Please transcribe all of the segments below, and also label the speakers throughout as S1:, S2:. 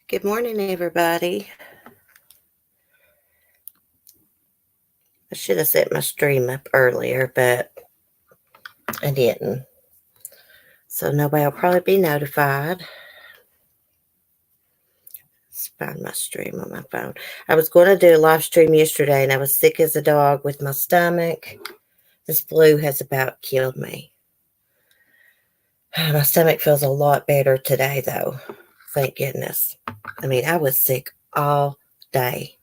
S1: Good morning, everybody. I should have set my stream up earlier, but I didn't. So nobody will probably be notified. Let's find my stream on my phone. I was going to do a live stream yesterday, and I was sick as a dog with my stomach. This flu has about killed me. My stomach feels a lot better today, though. Thank goodness. I mean, I was sick all day.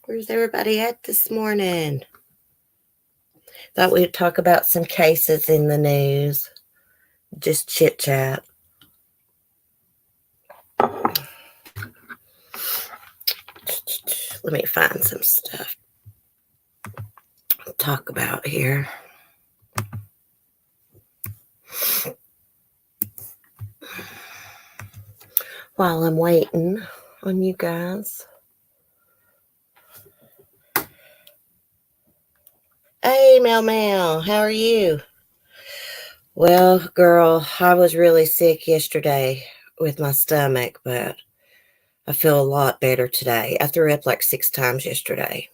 S1: Where's everybody at this morning? Thought we'd talk about some cases in the news. Just chit chat. Let me find some stuff to talk about here. While I'm waiting on you guys. Hey, Mel, how are you? Well, girl, I was really sick yesterday with my stomach, but I feel a lot better today. I threw up like 6 times yesterday.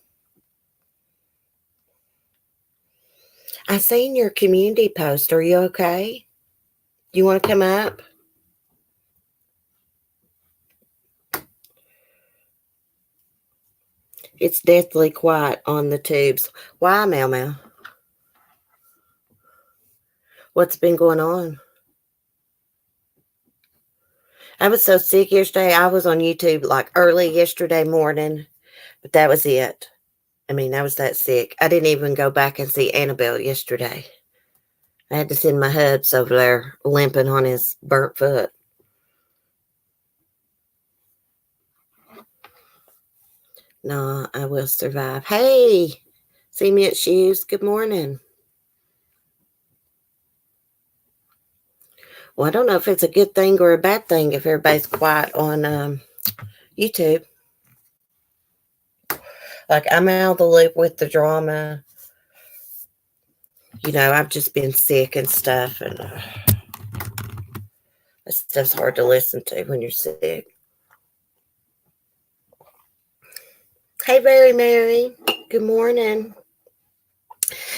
S1: I seen your community post. Are you okay? You want to come up? It's deathly quiet on the tubes. Why, Mel? What's been going on? I was so sick yesterday. I was on YouTube like early yesterday morning, but that was it. I mean, I was that sick. I didn't even go back and see Annabelle yesterday. I had to send my hubs over there limping on his burnt foot. No, I will survive. Hey, see me at Shoes. Good morning. Well, I don't know if it's a good thing or a bad thing if everybody's quiet on YouTube. Like, I'm out of the loop with the drama. You know, I've just been sick and stuff, and that stuff's hard to listen to when you're sick. Hey, Very Mary. Good morning.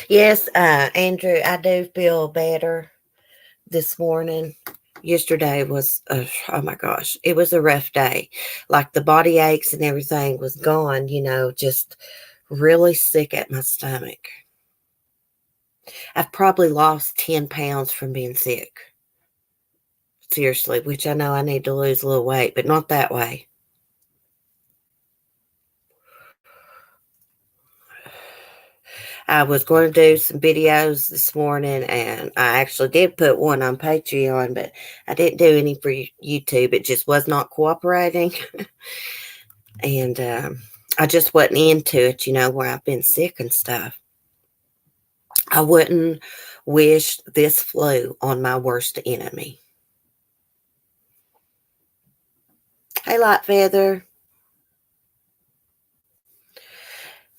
S1: Yes, Andrew, I do feel better this morning. Yesterday was, oh my gosh, it was a rough day. Like the body aches and everything was gone, just really sick at my stomach. I've probably lost 10 pounds from being sick. Seriously, which I know I need to lose a little weight, but not that way. I was going to do some videos this morning, and I actually did put one on Patreon, but I didn't do any for YouTube. It just was not cooperating. And I just wasn't into it, where I've been sick and stuff. I wouldn't wish this flu on my worst enemy. Hey, Light Feather.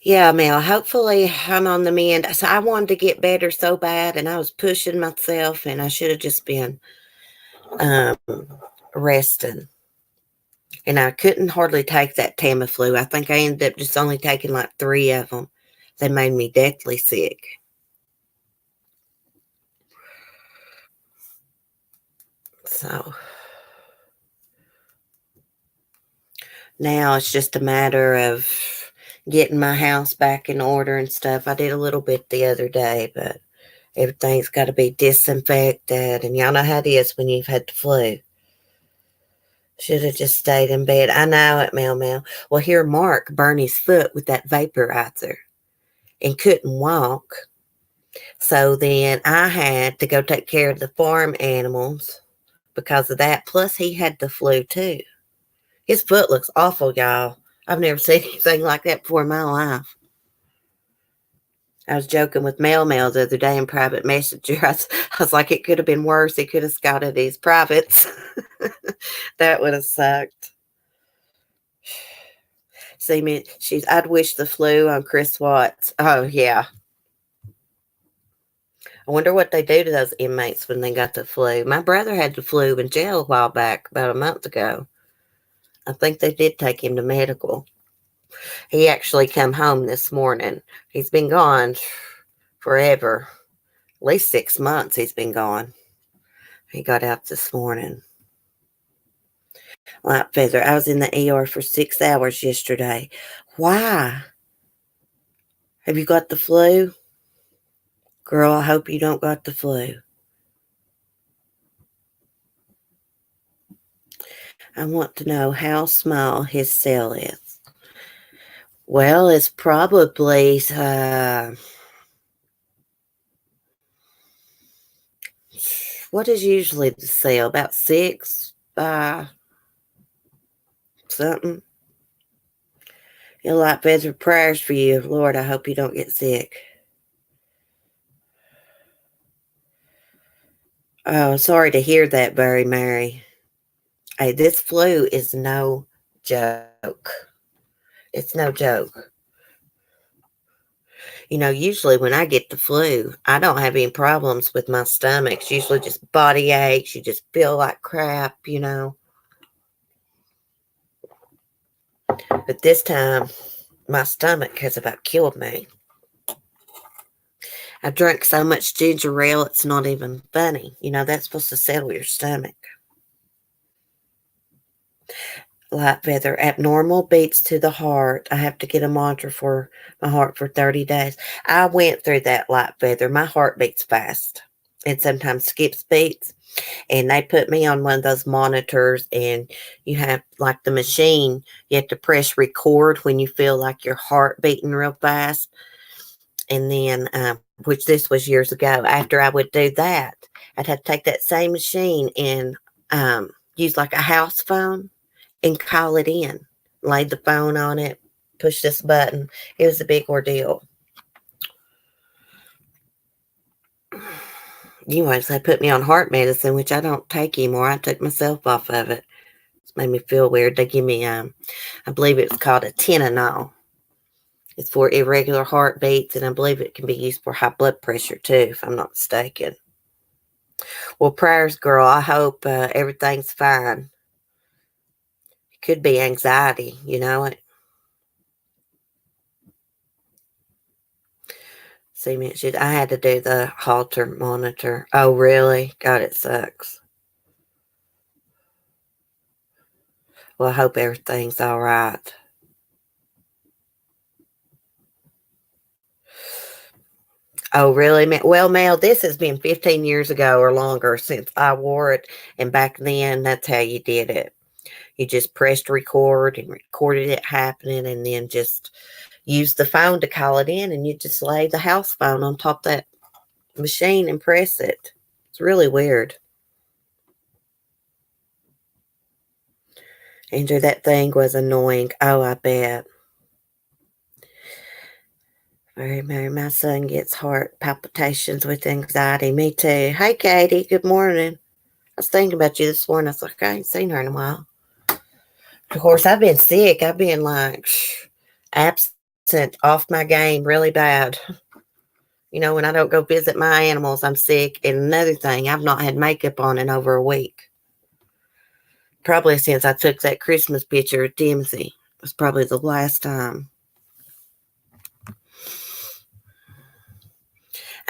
S1: Yeah, Mel, hopefully I'm on the mend. So I wanted to get better so bad, and I was pushing myself, and I should have just been resting. And I couldn't hardly take that Tamiflu. I think I ended up just only taking like 3 of them. They made me deathly sick. So now it's just a matter of getting my house back in order and stuff. I did a little bit the other day, but everything's got to be disinfected. And y'all know how it is when you've had the flu. Should have just stayed in bed. I know it, Mel. Well, here Mark burned his foot with that vaporizer and couldn't walk. So then I had to go take care of the farm animals because of that. Plus, he had the flu too. His foot looks awful, y'all. I've never seen anything like that before in my life. I was joking with Mel the other day in private messenger. I was like, it could have been worse. He could have scouted his privates. That would have sucked. See me, I'd wish the flu on Chris Watts. Oh, yeah. I wonder what they do to those inmates when they got the flu. My brother had the flu in jail a while back, about a month ago. I think they did take him to medical. He actually come home this morning. He's been gone forever. At least 6 months he's been gone. He got out this morning. Light feather. I was in the ER for 6 hours yesterday. Why? Have you got the flu? Girl, I hope you don't got the flu. I want to know how small his cell is. Well, it's probably what is usually the cell? About 6 by something. Light feather prayers for you. Lord, I hope you don't get sick. Oh, sorry to hear that, Barry Mary. Hey, this flu is no joke. It's no joke. Usually when I get the flu, I don't have any problems with my stomach. It's usually just body aches. You just feel like crap. But this time, my stomach has about killed me. I've drank so much ginger ale, it's not even funny. That's supposed to settle your stomach. Light feather. Abnormal beats to the heart. I have to get a monitor for my heart for 30 days. I went through that, light feather. My heart beats fast and sometimes skips beats. And they put me on one of those monitors, and you have, like, the machine, you have to press record when you feel like your heart beating real fast. And then, which this was years ago, after I would do that, I'd have to take that same machine and use like a house phone and call it in. Laid the phone on it, push this button. It was a big ordeal. They put me on heart medicine, which I don't take anymore. I took myself off of it. It's made me feel weird. They give me, I believe it's called a Tylenol. It's for irregular heartbeats, and I believe it can be used for high blood pressure too, if I'm not mistaken. Well, prayers, girl. I hope everything's fine. It could be anxiety, See me, I had to do the Holter monitor. Oh, really? God, it sucks. Well, I hope everything's all right. Oh, really? Well, Mel, this has been 15 years ago or longer since I wore it. And back then, that's how you did it. You just pressed record and recorded it happening, and then just used the phone to call it in, and you just lay the house phone on top of that machine and press it. It's really weird. Andrew, that thing was annoying. Oh, I bet. Mary, my son gets heart palpitations with anxiety. Me too. Hey, Katie. Good morning. I was thinking about you this morning. I was like, I ain't seen her in a while. Of course, I've been sick. I've been like absent, off my game really bad. When I don't go visit my animals, I'm sick. And another thing, I've not had makeup on in over a week. Probably since I took that Christmas picture of Dempsey. It was probably the last time.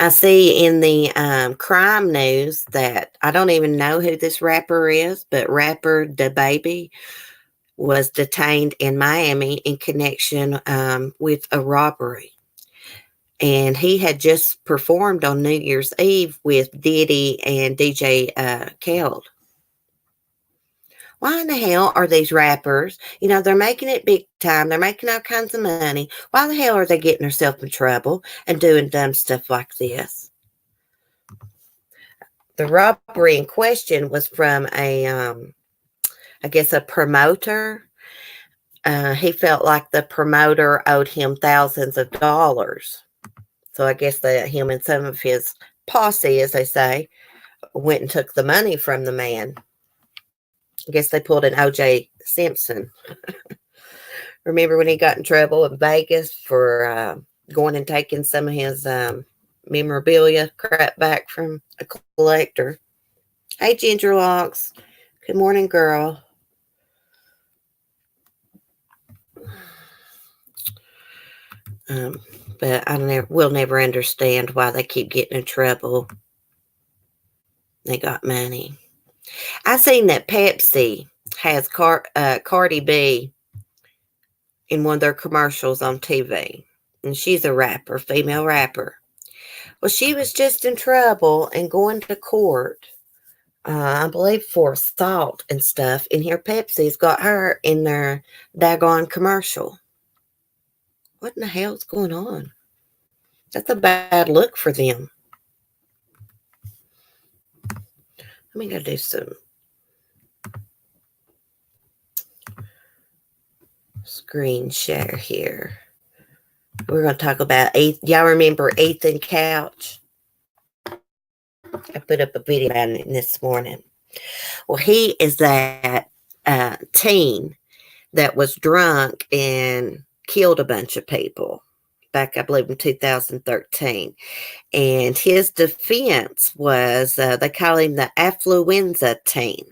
S1: I see in the crime news that I don't even know who this rapper is, but rapper DaBaby was detained in Miami in connection with a robbery. And he had just performed on New Year's Eve with Diddy and DJ Khaled. Why in the hell are these rappers, they're making it big time. They're making all kinds of money. Why the hell are they getting themselves in trouble and doing dumb stuff like this? The robbery in question was from I guess a promoter. He felt like the promoter owed him thousands of dollars. So I guess that him and some of his posse, as they say, went and took the money from the man. I guess they pulled an O.J. Simpson. Remember when he got in trouble in Vegas for going and taking some of his memorabilia crap back from a collector. Hey, Ginger Locks. Good morning, girl. But we'll never understand why they keep getting in trouble. They got money. I seen that Pepsi has Cardi B in one of their commercials on TV. And she's a rapper, female rapper. Well, she was just in trouble and going to court, I believe, for assault and stuff. And here Pepsi's got her in their daggone commercial. What in the hell's going on? That's a bad look for them. Let me go do some screen share here. We're going to talk about y'all remember Ethan Couch? I put up a video about it this morning. Well, he is that teen that was drunk and killed a bunch of people back, I believe, in 2013. And his defense was, they call him the affluenza teen.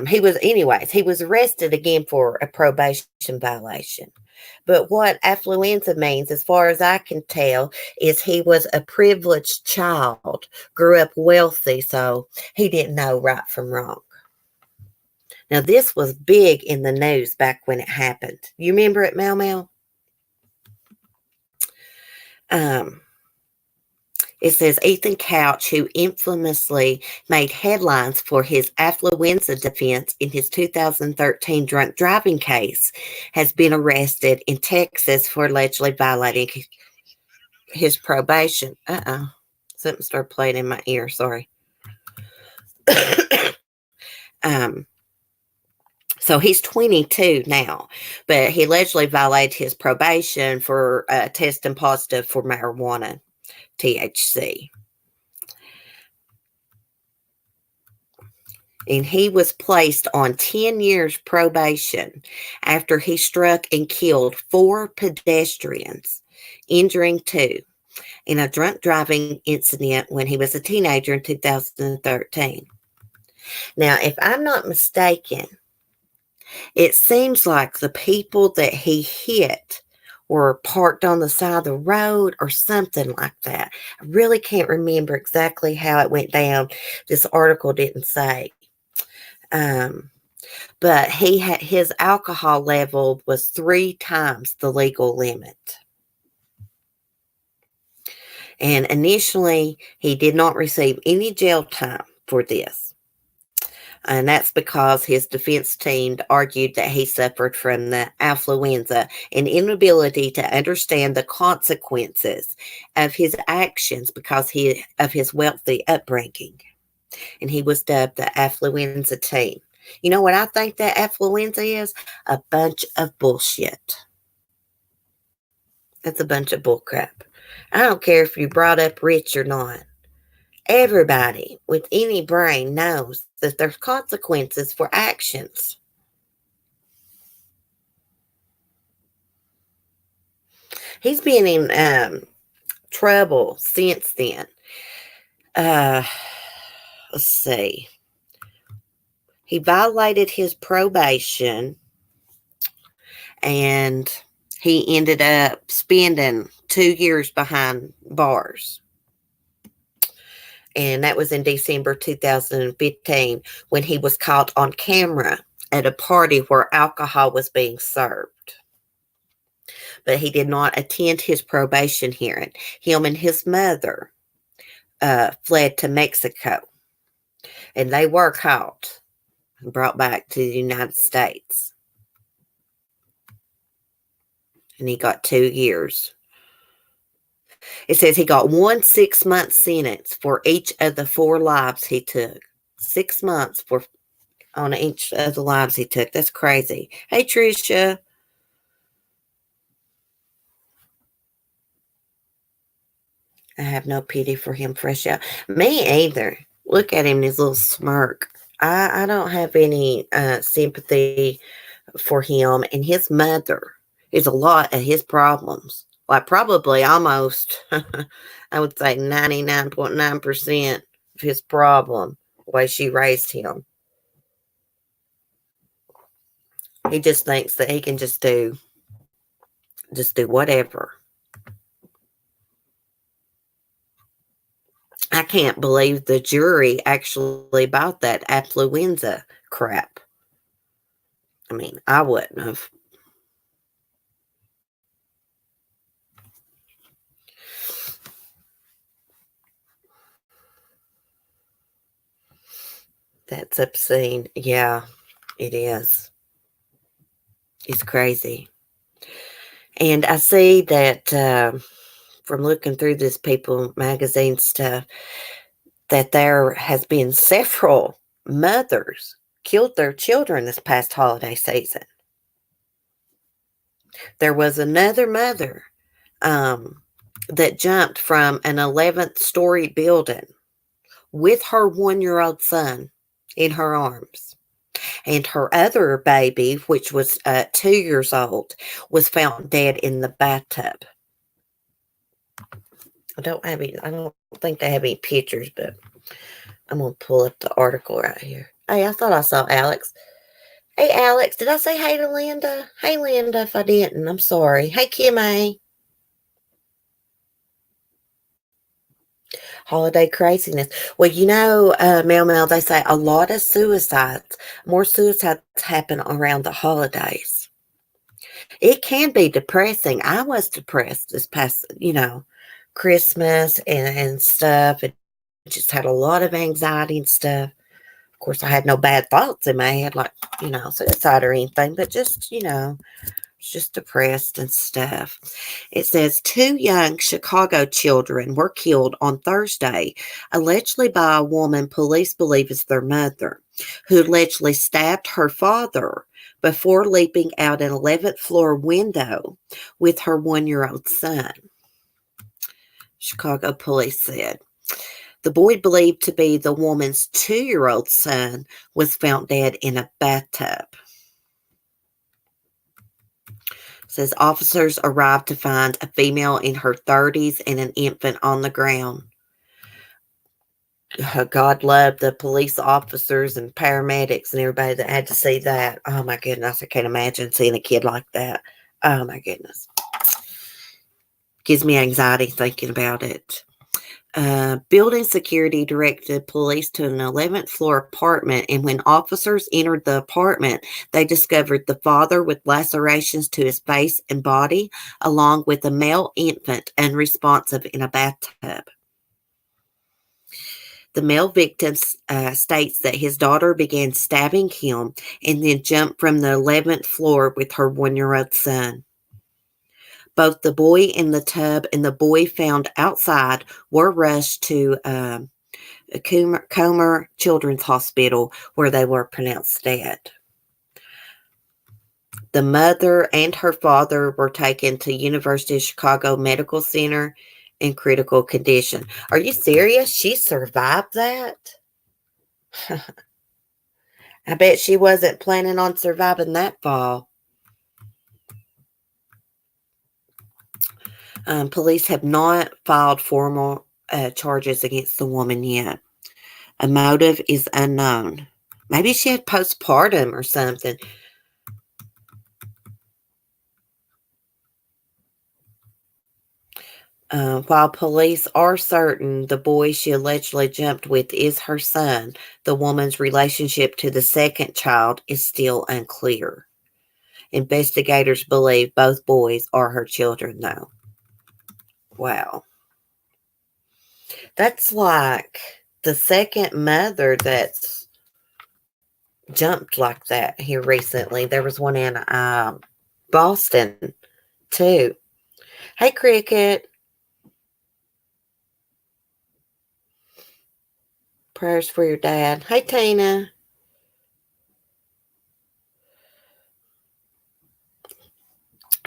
S1: He was arrested again for a probation violation. But what affluenza means, as far as I can tell, is he was a privileged child, grew up wealthy, so he didn't know right from wrong. Now, this was big in the news back when it happened. You remember it, Mel Mel? It says Ethan Couch, who infamously made headlines for his affluenza defense in his 2013 drunk driving case, has been arrested in Texas for allegedly violating his probation. Something started playing in my ear. Sorry. So he's 22 now, but he allegedly violated his probation for testing positive for marijuana. THC. And he was placed on 10 years probation after he struck and killed 4 pedestrians, injuring 2 in a drunk driving incident when he was a teenager in 2013. Now, if I'm not mistaken, it seems like the people that he hit were parked on the side of the road or something like that. I really can't remember exactly how it went down. This article didn't say. But his alcohol level was 3 times the legal limit. And initially, he did not receive any jail time for this. And that's because his defense team argued that he suffered from the affluenza and inability to understand the consequences of his actions because of his wealthy upbringing. And he was dubbed the affluenza teen. You know what I think that affluenza is? A bunch of bullshit. That's a bunch of bullcrap. I don't care if you're brought up rich or not. Everybody with any brain knows that there's consequences for actions. He's been in trouble since then. Let's see. He violated his probation and he ended up spending 2 years behind bars. And that was in December 2015 when he was caught on camera at a party where alcohol was being served. But he did not attend his probation hearing. Him and his mother fled to Mexico. And they were caught and brought back to the United States. And he got 2 years. It says he got 1 6-month sentence for each of the 4 lives he took. 6 months on each of the lives he took. That's crazy. Hey, Tricia. I have no pity for him fresh out. Me either. Look at him, his little smirk. I don't have any sympathy for him. And his mother is a lot of his problems Like probably almost, I would say 99.9% of his problem, the way she raised him. He just thinks that he can just do whatever. I can't believe the jury actually bought that affluenza crap. I mean, I wouldn't have. That's obscene. Yeah, it is. It's crazy. And I see that from looking through this People magazine stuff, that there has been several mothers killed their children this past holiday season. There was another mother that jumped from an 11th story building with her 1-year-old son in her arms. And her other baby, which was 2 years old, was found dead in the bathtub. I don't think they have any pictures, but I'm going to pull up the article right here. Hey, I thought I saw Alex. Hey, Alex, did I say hey to Linda? Hey, Linda, if I didn't, I'm sorry. Hey, Kim A. Holiday craziness. Well, Mel, they say a lot of more suicides happen around the holidays. It can be depressing. I was depressed this past, Christmas and stuff. It just had a lot of anxiety and stuff. Of course, I had no bad thoughts in my head, like, suicide or anything, but just, just depressed and stuff. It says 2 young Chicago children were killed on Thursday, allegedly by a woman police believe is their mother, who allegedly stabbed her father before leaping out an 11th floor window with her 1-year-old son. Chicago police said. The boy, believed to be the woman's 2-year-old son, was found dead in a bathtub. It says officers arrived to find a female in her 30s and an infant on the ground. God love the police officers and paramedics and everybody that had to see that. Oh my goodness, I can't imagine seeing a kid like that. Oh my goodness. Gives me anxiety thinking about it. Building security directed police to an 11th floor apartment, and when officers entered the apartment, they discovered the father with lacerations to his face and body, along with a male infant unresponsive in a bathtub. The male victim states that his daughter began stabbing him and then jumped from the 11th floor with her 1-year-old son. Both the boy in the tub and the boy found outside were rushed to Comer Children's Hospital, where they were pronounced dead. The mother and her father were taken to University of Chicago Medical Center in critical condition. Are you serious? She survived that? I bet she wasn't planning on surviving that fall. Police have not filed formal charges against the woman yet. A motive is unknown. Maybe she had postpartum or something. While police are certain the boy she allegedly jumped with is her son, the woman's relationship to the second child is still unclear. Investigators believe both boys are her children, though. Wow. That's like the second mother that's jumped like that here recently. There was one in Boston, too. Hey, Cricket. Prayers for your dad. Hey, Tina.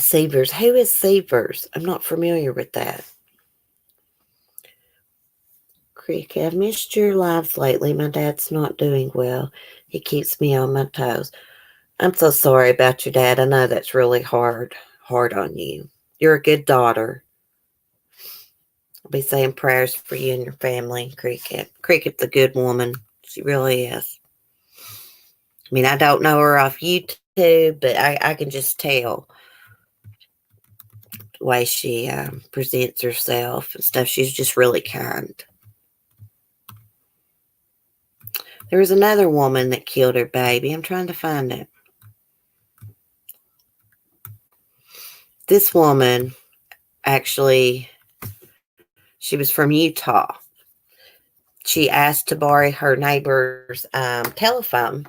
S1: Seavers. Who is Seavers? I'm not familiar with that. Cricket, I've missed your lives lately. My dad's not doing well. He keeps me on my toes. I'm so sorry about your dad. I know that's really hard on you. You're a good daughter. I'll be saying prayers for you and your family, Cricket. Cricket's a good woman. She really is. I mean, I don't know her off YouTube, but I can just tell the way she presents herself and stuff. She's just really kind. There was another woman that killed her baby. I'm trying to find it. This woman, actually, she was from Utah. She asked to borrow her neighbor's telephone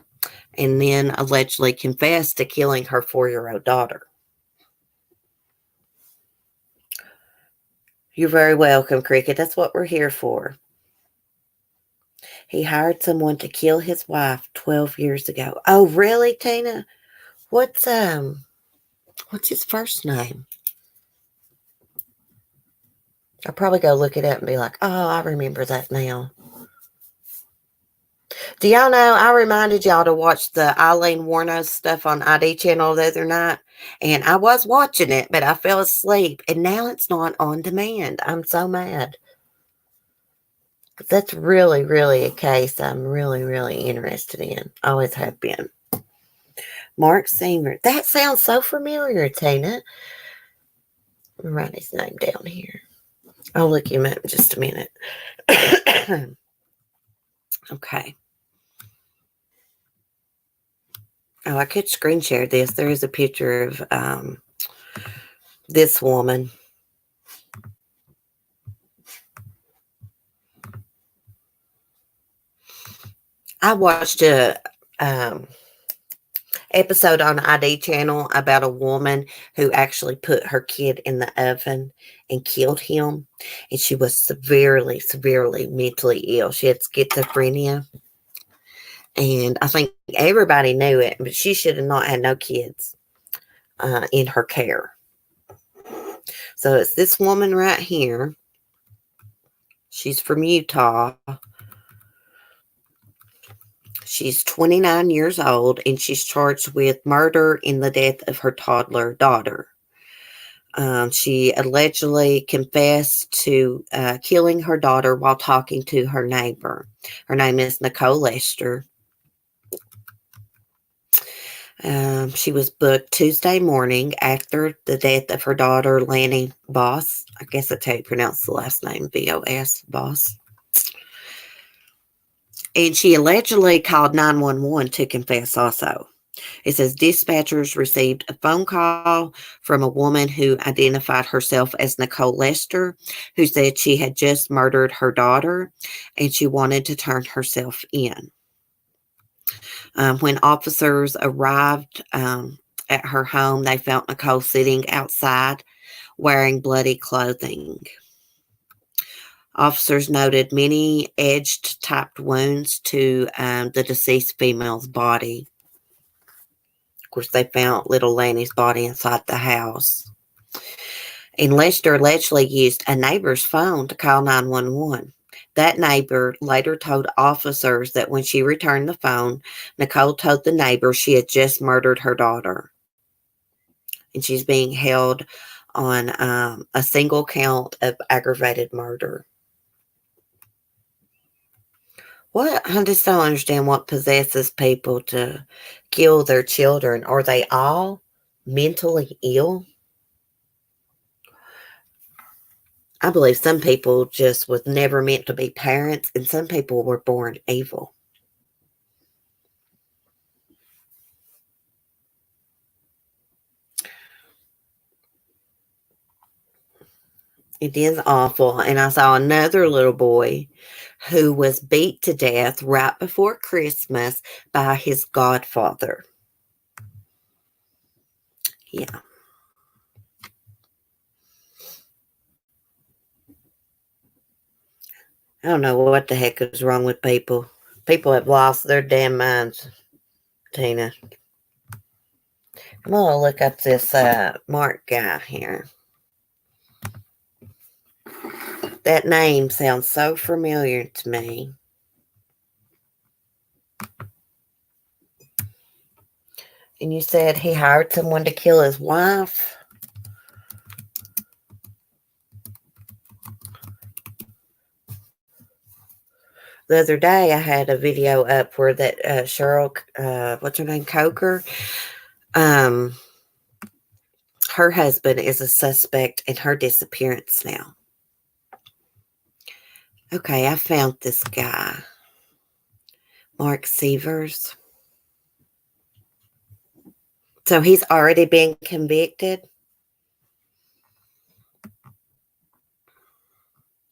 S1: and then allegedly confessed to killing her 4-year-old daughter. You're very welcome, Cricket. That's what we're here for. He hired someone to kill his wife 12 years ago. Oh, really, Tina? What's his first name? I'll probably go look it up and be like, oh, I remember that now. Do y'all know, I reminded y'all to watch the Eileen Wuornos stuff on ID channel the other night, and I was watching it, but I fell asleep, and now it's not on demand. I'm so mad. That's really, really a case I'm really, really interested in. Always have been. Mark Seymour. That sounds so familiar, Tina. Let me write his name down here. I'll look him up in just a minute. Okay. Oh, I could screen share this. There is a picture of this woman. I watched a episode on ID channel about a woman who actually put her kid in the oven and killed him. And she was severely, severely mentally ill. She had schizophrenia. And I think everybody knew it, but she should have not had no kids in her care. So it's this woman right here. She's from Utah. She's 29 years old, and she's charged with murder in the death of her toddler daughter. She allegedly confessed to killing her daughter while talking to her neighbor. Her name is Nicole Lester. She was booked Tuesday morning after the death of her daughter, Lanny Boss. I guess that's how you pronounce the last name, B-O-S, Boss. And she allegedly called 911 to confess also. It says dispatchers received a phone call from a woman who identified herself as Nicole Lester, who said she had just murdered her daughter and she wanted to turn herself in. When officers arrived at her home, they found Nicole sitting outside wearing bloody clothing. Officers noted many edged-typed wounds to the deceased female's body. Of course, they found little Lanny's body inside the house. And Lester allegedly used a neighbor's phone to call 911. That neighbor later told officers that when she returned the phone, Nicole told the neighbor she had just murdered her daughter. And she's being held on a single count of aggravated murder. What? I just don't understand what possesses people to kill their children. Are they all mentally ill? I believe some people just was never meant to be parents, and some people were born evil. It is awful. And I saw another little boy who was beat to death right before Christmas by his godfather. Yeah. I don't know what the heck is wrong with people. People have lost their damn minds, Tina. I'm going to look up this Mark guy here. That name sounds so familiar to me. And you said he hired someone to kill his wife? the other day I had a video up where that Cheryl, what's her name, Coker, um, her husband is a suspect in her disappearance now. Okay, I found this guy, Mark Severs. So he's already been convicted.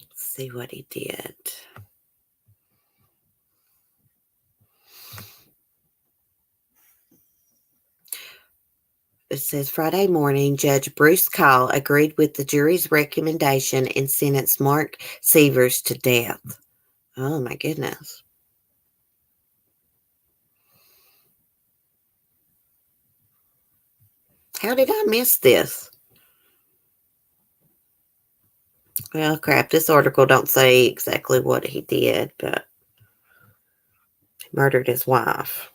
S1: Let's see what he did. It says Friday morning, Judge Bruce Kyle agreed with the jury's recommendation and sentenced Mark Severs to death. Oh my goodness. How did I miss this? Well, crap, this article don't say exactly what he did, but he murdered his wife.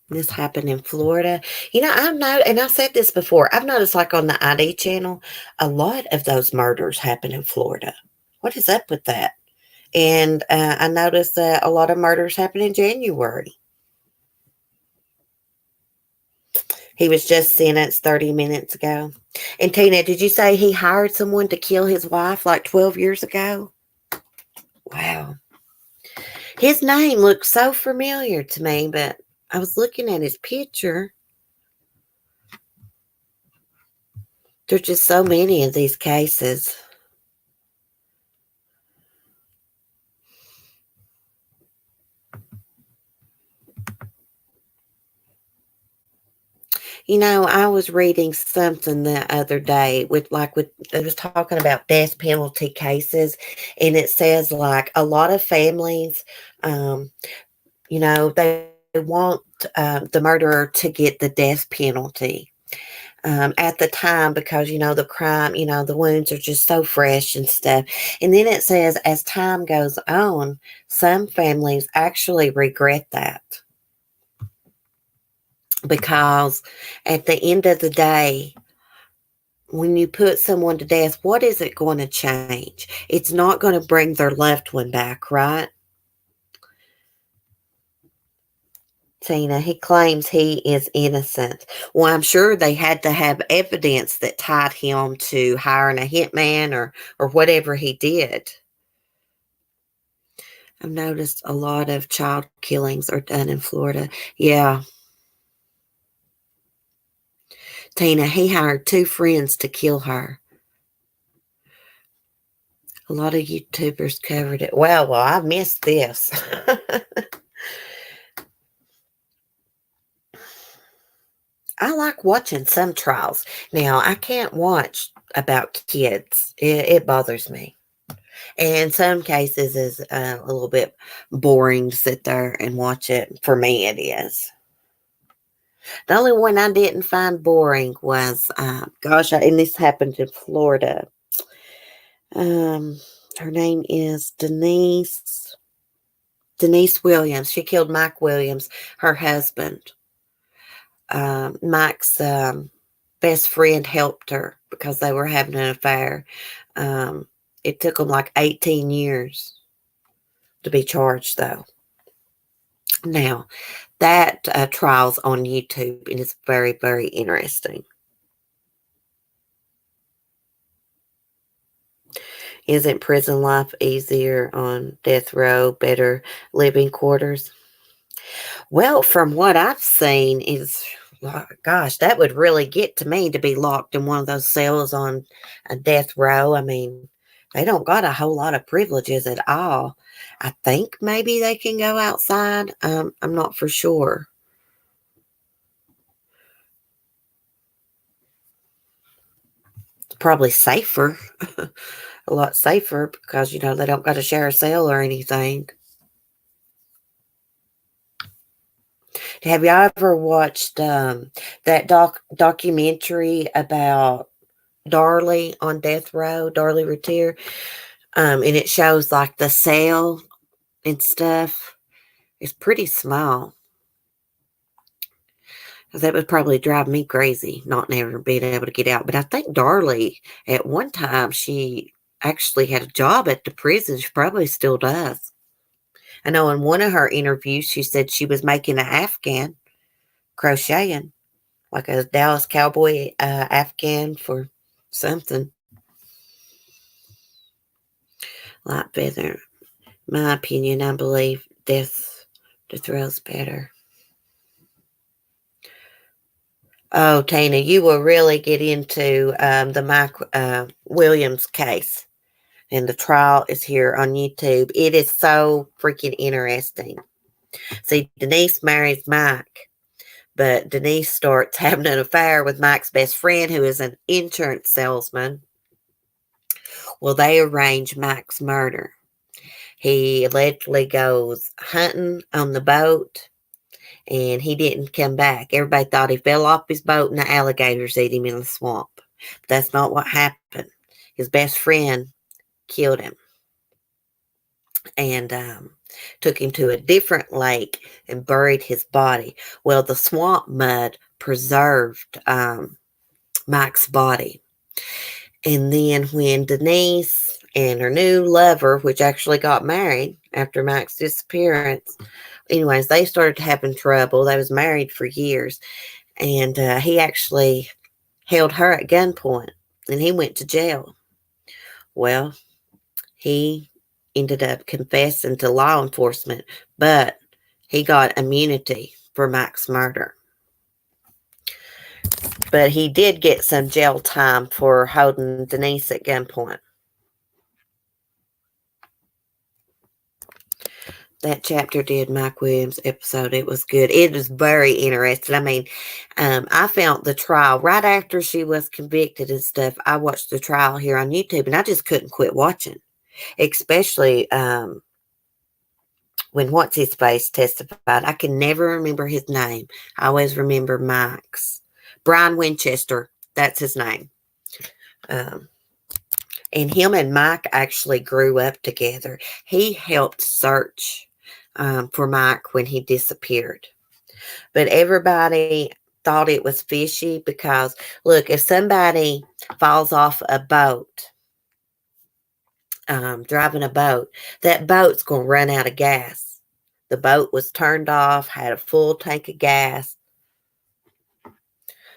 S1: This happened in Florida. I've noticed, and I've said this before, I've noticed like on the ID channel, a lot of those murders happen in Florida. What is up with that? And I noticed that a lot of murders happen in January. He was just sentenced 30 minutes ago. And Tina, did you say he hired someone to kill his wife like 12 years ago? Wow. His name looked so familiar to me, but I was looking at his picture. There's just so many of these cases. I was reading something the other day it was talking about death penalty cases, and it says like a lot of families, they want the murderer to get the death penalty at the time because, the crime, the wounds are just so fresh and stuff. And then it says as time goes on, some families actually regret that. Because at the end of the day, when you put someone to death, what is it going to change? It's not going to bring their loved one back, right? Tina, he claims he is innocent. Well, I'm sure they had to have evidence that tied him to hiring a hitman or whatever he did. I've noticed a lot of child killings are done in Florida. Yeah. Tina, he hired 2 friends to kill her. A lot of YouTubers covered it. Well, I missed this. I like watching some trials. Now, I can't watch about kids. It bothers me. And some cases is a little bit boring to sit there and watch it. For me, it is. The only one I didn't find boring was, and this happened in Florida. Her name is Denise Williams. She killed Mike Williams, her husband. Mike's best friend helped her because they were having an affair. It took them like 18 years to be charged, though. Now, that trial's on YouTube, and it's very, very interesting. Isn't prison life easier on death row, better living quarters? Well, from what I've seen is, gosh, that would really get to me to be locked in one of those cells on a death row. I mean, they don't got a whole lot of privileges at all. I think maybe they can go outside. I'm not for sure. It's probably safer, a lot safer because, they don't got to share a cell or anything. Have y'all ever watched that documentary about Darlie on death row, Darlie Routier? And it shows like the cell and stuff. It's pretty small. That would probably drive me crazy, not never being able to get out. But I think Darlie, at one time, she actually had a job at the prison. She probably still does. I know in one of her interviews, she said she was making an Afghan crocheting, like a Dallas Cowboy Afghan for something. Light feather. My opinion, I believe death to thrill's better. Oh, Tina, you will really get into the Mike Williams case. And the trial is here on YouTube. It is so freaking interesting. See, Denise marries Mike, but Denise starts having an affair with Mike's best friend, who is an insurance salesman. Well, they arrange Mike's murder. He allegedly goes hunting on the boat and he didn't come back. Everybody thought he fell off his boat and the alligators ate him in the swamp. But that's not what happened. His best friend killed him and took him to a different lake and buried his body. Well, the swamp mud preserved Mike's body. And then when Denise and her new lover, which actually got married after Mike's disappearance, anyways, they started having trouble. They was married for years. And he actually held her at gunpoint and he went to jail. Well, he ended up confessing to law enforcement, but he got immunity for Mike's murder. But he did get some jail time for holding Denise at gunpoint. That chapter did Mike Williams episode. It was good. It was very interesting. I mean, I found the trial right after she was convicted and stuff. I watched the trial here on YouTube and I just couldn't quit watching, especially when What's His Face testified. I can never remember his name. I always remember Mike's. Brian Winchester. That's his name. And him and Mike actually grew up together. He helped search for Mike when he disappeared. But everybody thought it was fishy because, look, if somebody falls off a boat, driving a boat, that boat's going to run out of gas. The boat was turned off, had a full tank of gas.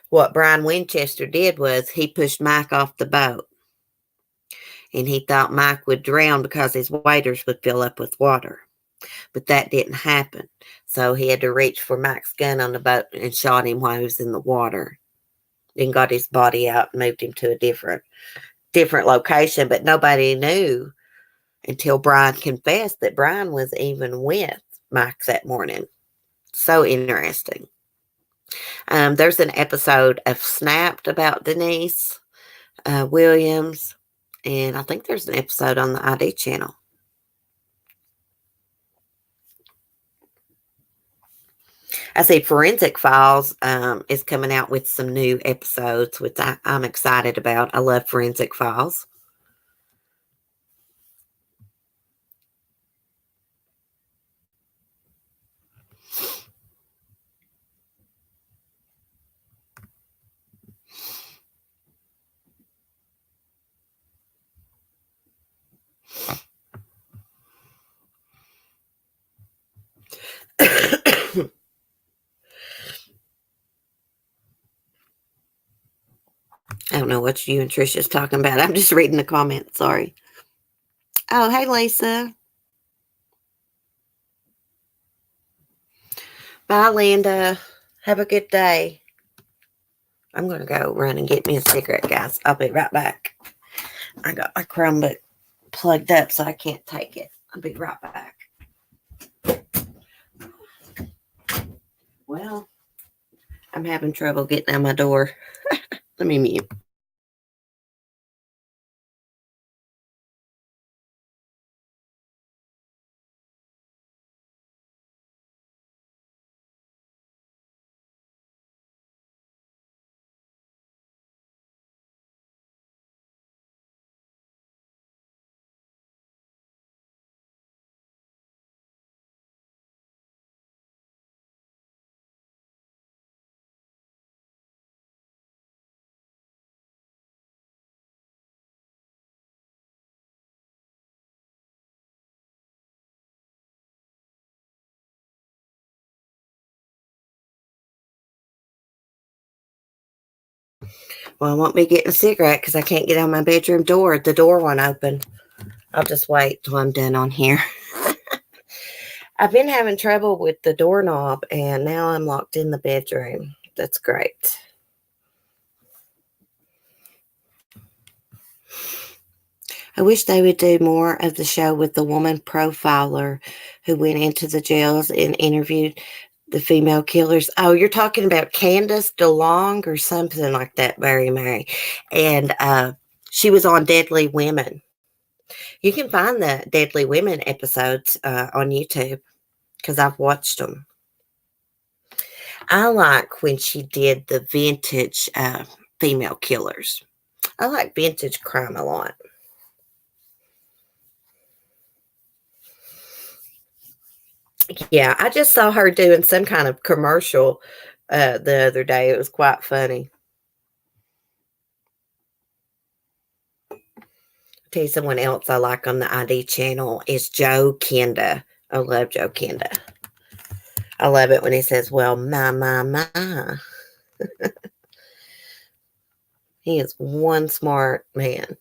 S1: What Brian Winchester did was he pushed Mike off the boat. And he thought Mike would drown because his waders would fill up with water. But that didn't happen. So he had to reach for Mike's gun on the boat and shot him while he was in the water. Then got his body out and moved him to a different location. But nobody knew until Brian confessed that Brian was even with Mike that morning. So interesting. There's an episode of Snapped about Denise Williams. And I think there's an episode on the ID channel. I see Forensic Files is coming out with some new episodes, which I'm excited about. I love Forensic Files. I don't know what you and Trisha's talking about. I'm just reading the comments. Sorry. Oh, hey, Lisa. Bye, Linda. Have a good day. I'm going to go run and get me a cigarette, guys. I'll be right back. I got my Chromebook plugged up, so I can't take it. I'll be right back. Well, I'm having trouble getting out my door. Let me mute. Well, I won't be getting a cigarette because I can't get out my bedroom door. The door won't open. I'll just wait till I'm done on here. I've been having trouble with the doorknob, and now I'm locked in the bedroom. That's great. I wish they would do more of the show with the woman profiler who went into the jails and interviewed the female killers. Oh, you're talking about Candace DeLong or something like that, Mary. And she was on Deadly Women. You can find the Deadly Women episodes on YouTube because I've watched them. I like when she did the vintage female killers. I like vintage crime a lot. Yeah, I just saw her doing some kind of commercial the other day. It was quite funny. I'll tell you someone else I like on the ID channel is Joe Kenda. I love Joe Kenda. I love it when he says, well, my. He is one smart man.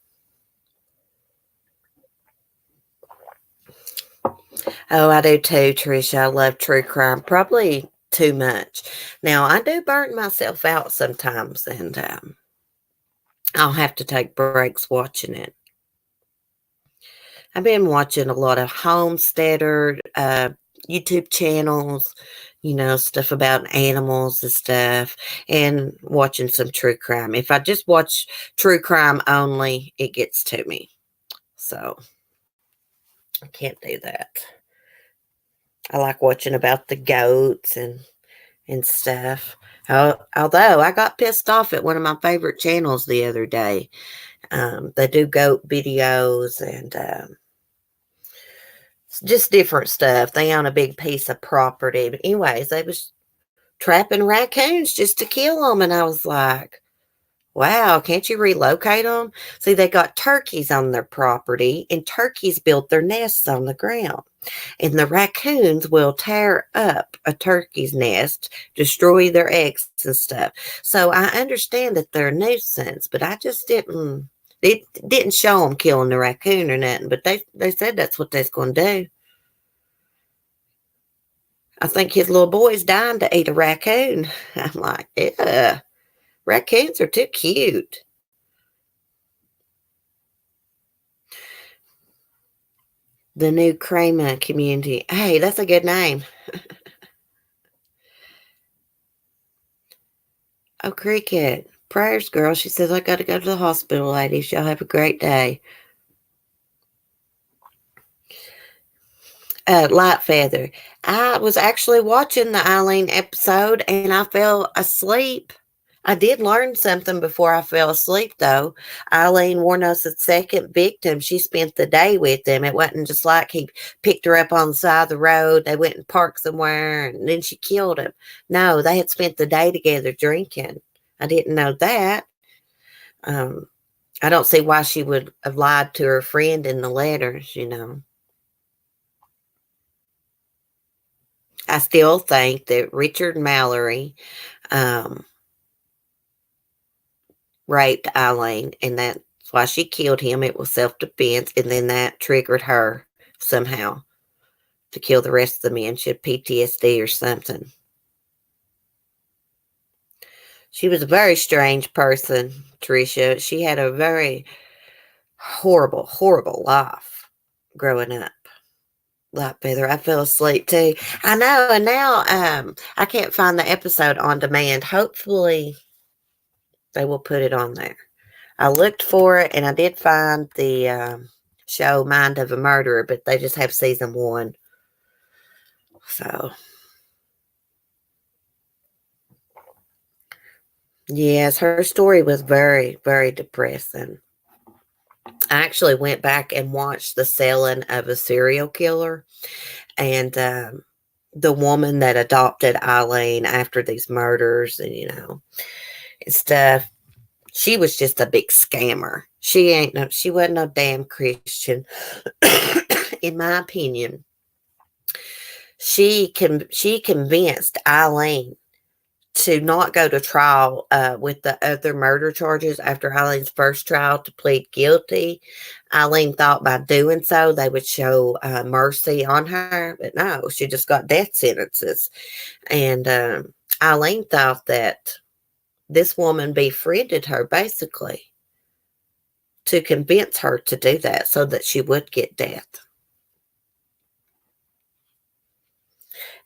S1: Oh, I do too, Tricia. I love true crime. Probably too much. Now, I do burn myself out sometimes, and I'll have to take breaks watching it. I've been watching a lot of homesteader YouTube channels, stuff about animals and stuff, and watching some true crime. If I just watch true crime only, it gets to me. So I can't do that. I like watching about the goats and stuff. Although I got pissed off at one of my favorite channels the other day. They do goat videos and just different stuff. They own a big piece of property. But anyways, they was trapping raccoons just to kill them. And I was like, wow, can't you relocate them? See, they got turkeys on their property, and turkeys built their nests on the ground. And the raccoons will tear up a turkey's nest, destroy their eggs and stuff. So I understand that they're a nuisance, but I just didn't. It didn't show them killing the raccoon or nothing, but they said that's what they's going to do. I think his little boy's dying to eat a raccoon. I'm like, yeah, raccoons are too cute. The New Crema Community. Hey, that's a good name. Oh, Cricket. Prayers, girl. She says, I got to go to the hospital, ladies. Y'all have a great day. Light Feather. I was actually watching the Eileen episode and I fell asleep. I did learn something before I fell asleep, though. Eileen Wuornos's second victim, she spent the day with him. It wasn't just like he picked her up on the side of the road. They went and parked somewhere and then she killed him. No, they had spent the day together drinking. I didn't know that. I don't see why she would have lied to her friend in the letters. I still think that Richard Mallory raped Eileen, and that's why she killed him. It was self-defense, and then that triggered her somehow to kill the rest of the men. She had PTSD or something. She was a very strange person, Tricia. She had a very horrible, horrible life growing up. Light Feather, I fell asleep too. I know, and now I can't find the episode on demand. Hopefully they will put it on there. I looked for it, and I did find the show Mind of a Murderer, but they just have season 1. So, yes, her story was very, very depressing. I actually went back and watched The Selling of a Serial Killer, and the woman that adopted Eileen after these murders and stuff. She was just a big scammer. She wasn't no damn Christian, in my opinion. She convinced Eileen to not go to trial with the other murder charges after Eileen's first trial to plead guilty. Eileen thought by doing so they would show mercy on her, but no, she just got death sentences. And Eileen thought that this woman befriended her basically to convince her to do that so that she would get death.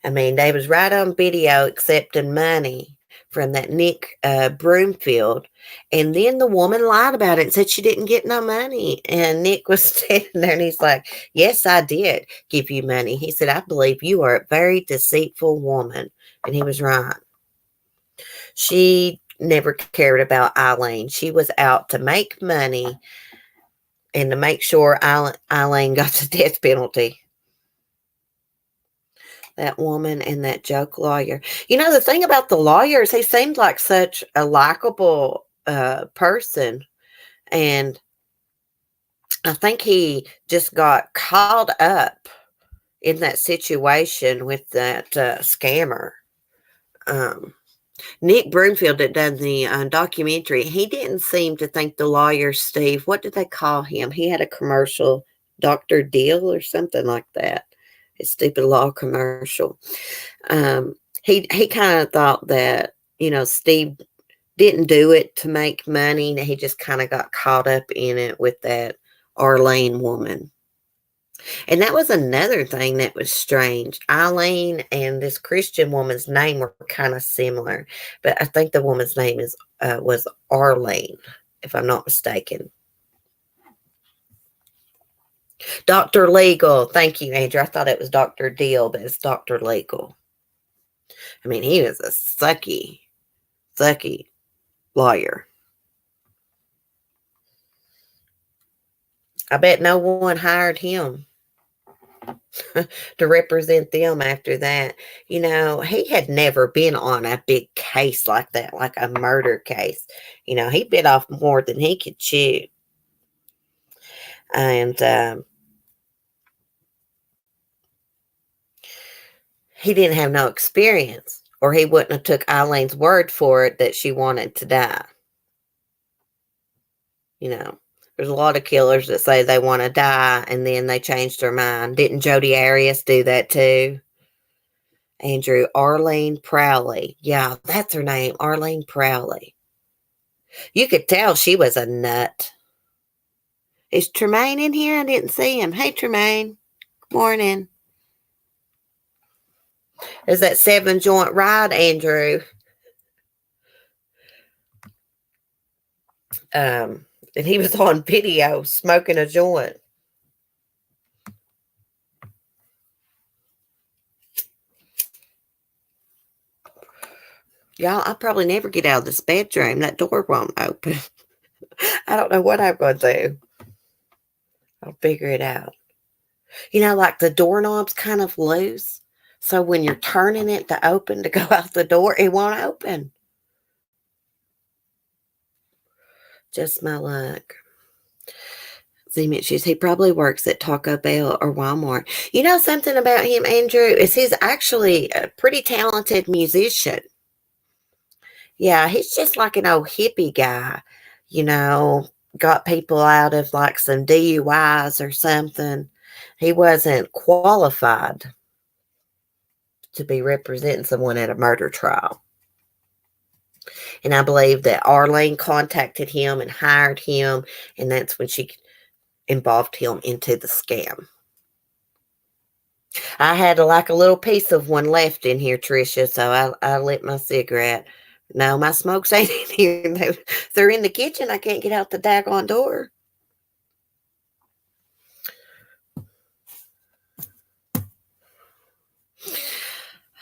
S1: I mean, they was right on video accepting money from that Nick Broomfield. And then the woman lied about it and said she didn't get no money. And Nick was standing there and he's like, yes, I did give you money. He said, I believe you are a very deceitful woman. And he was right. She never cared about Eileen. She was out to make money and to make sure Eileen got the death penalty. That woman and that joke lawyer. You know, the thing about the lawyers, he seemed like such a likable person. And I think he just got caught up in that situation with that scammer. Nick Broomfield that done the documentary, he didn't seem to think the lawyer, Steve, what did they call him? He had a commercial, Dr. Deal or something like that. A stupid law commercial. He kind of thought that, you know, Steve didn't do it to make money. He just kind of got caught up in it with that Arlene woman. And that was another thing that was strange. Eileen and this Christian woman's name were kind of similar, but I think the woman's name was Arlene, if I'm not mistaken. Dr. Legal. Thank you, Andrew. I thought it was Dr. Deal, but it's Dr. Legal. I mean, he was a sucky lawyer. I bet no one hired him to represent them after that. You know, he had never been on a big case like that, like a murder case. You know, he bit off more than he could chew. And he didn't have no experience, or he wouldn't have took Eileen's word for it that she wanted to die. You know, there's a lot of killers that say they want to die and then they change their mind. Didn't Jodi Arias do that too? Andrew, Arlene Prowley. Yeah, that's her name, Arlene Prowley. You could tell she was a nut. Is Tremaine in here? I didn't see him. Hey, Tremaine. Good morning. Is that 7-joint ride, Andrew? And he was on video smoking a joint. Y'all, I'll probably never get out of this bedroom. That door won't open. I don't know what I'm going to do. I'll figure it out. You know, like the doorknob's kind of loose. So when you're turning it to open to go out the door, it won't open. Just my luck. Z mentions he probably works at Taco Bell or Walmart. You know something about him, Andrew, is he's actually a pretty talented musician. Yeah, he's just like an old hippie guy, you know, got people out of like some DUIs or something. He wasn't qualified to be representing someone at a murder trial. And I believe that Arlene contacted him and hired him, and that's when she involved him into the scam. I had like a little piece of one left in here, Tricia, so I lit my cigarette. No, my smokes ain't in here. They're in the kitchen. I can't get out the daggone door.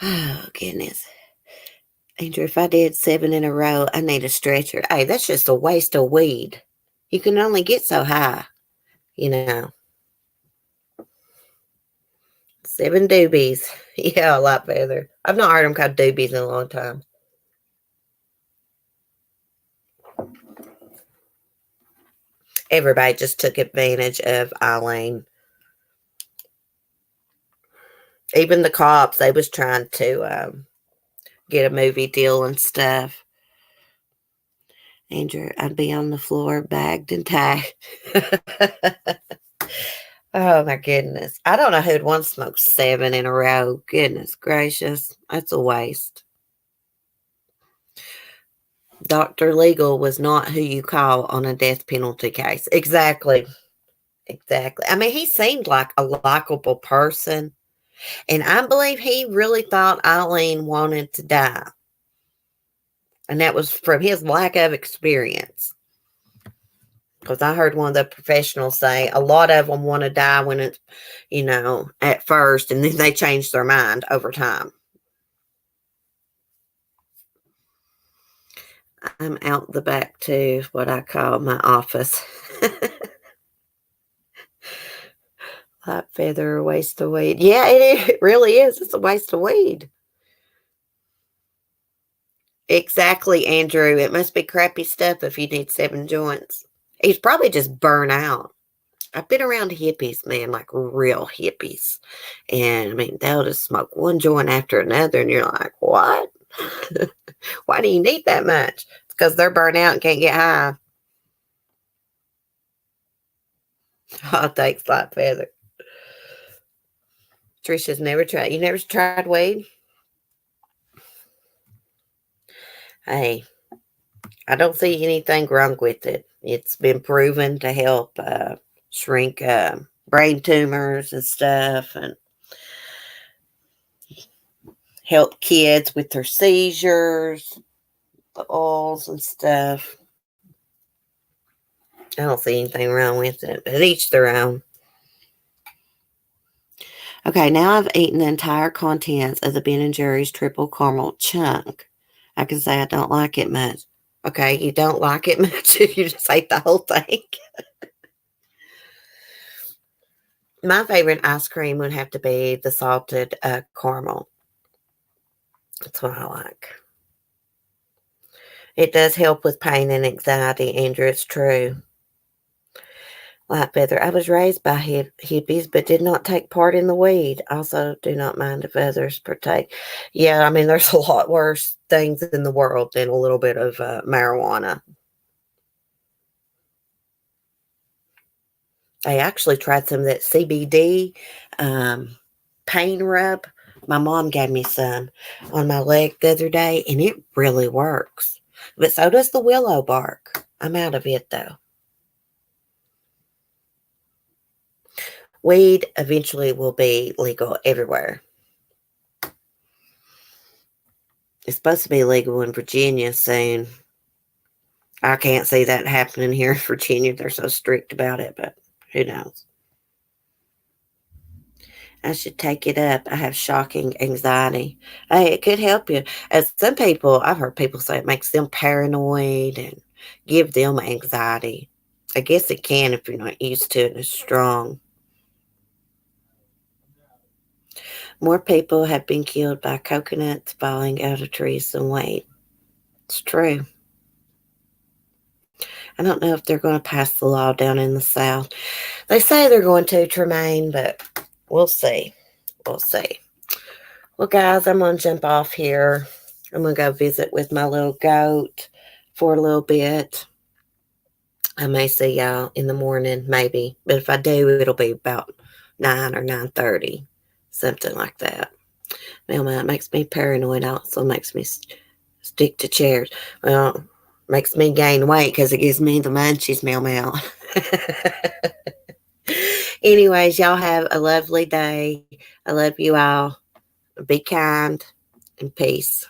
S1: Oh, goodness. Andrew, if I did 7 in a row, I need a stretcher. Hey, that's just a waste of weed. You can only get so high, you know. 7 doobies. Yeah, a lot better. I've not heard them called doobies in a long time. Everybody just took advantage of Eileen. Even the cops, they was trying to get a movie deal and stuff. Andrew, I'd be on the floor, bagged and tagged. Oh my goodness. I don't know who'd want to smoke 7 in a row. Goodness gracious. That's a waste. Dr. Legal was not who you call on a death penalty case. Exactly. Exactly. I mean, he seemed like a likable person. And I believe he really thought Eileen wanted to die. And that was from his lack of experience. Because I heard one of the professionals say a lot of them want to die when it's, at first, and then they change their mind over time. I'm out the back to what I call my office. Light feather, waste of weed. Yeah, it really is. It's a waste of weed. Exactly, Andrew. It must be crappy stuff if you need 7 joints. He's probably just burnt out. I've been around hippies, man, like real hippies. And I mean, they'll just smoke one joint after another, and you're like, what? Why do you need that much? It's because they're burnt out and can't get high. Oh, thanks, Light Feather. Trisha's never tried. You never tried weed? Hey, I don't see anything wrong with it. It's been proven to help shrink brain tumors and stuff, and help kids with their seizures, the oils and stuff. I don't see anything wrong with it, but each their own. Okay, now I've eaten the entire contents of the Ben & Jerry's triple caramel chunk. I can say I don't like it much. Okay, you don't like it much if you just ate the whole thing. My favorite ice cream would have to be the salted caramel. That's what I like. It does help with pain and anxiety, Andrew. It's true. Light Feather. I was raised by hippies, but did not take part in the weed. Also, do not mind if others partake. Yeah, I mean, there's a lot worse things in the world than a little bit of marijuana. I actually tried some of that CBD pain rub. My mom gave me some on my leg the other day, and it really works. But so does the willow bark. I'm out of it, though. Weed eventually will be legal everywhere. It's supposed to be legal in Virginia soon. I can't see that happening here in Virginia. They're so strict about it, but who knows? I should take it up. I have shocking anxiety. Hey, it could help you. As some people, I've heard people say it makes them paranoid and give them anxiety. I guess it can if you're not used to it and it's strong. More people have been killed by coconuts falling out of trees than weed. It's true. I don't know if they're going to pass the law down in the South. They say they're going to, Tremaine, but we'll see. We'll see. Well, guys, I'm going to jump off here. I'm going to go visit with my little goat for a little bit. I may see y'all in the morning, maybe. But if I do, it'll be about 9 or 9:30, something like that. Mailman, it makes me paranoid. Also makes me stick to chairs. Well, makes me gain weight because it gives me the munchies, Mail. Anyways, y'all have a lovely day. I love you all. Be kind and peace.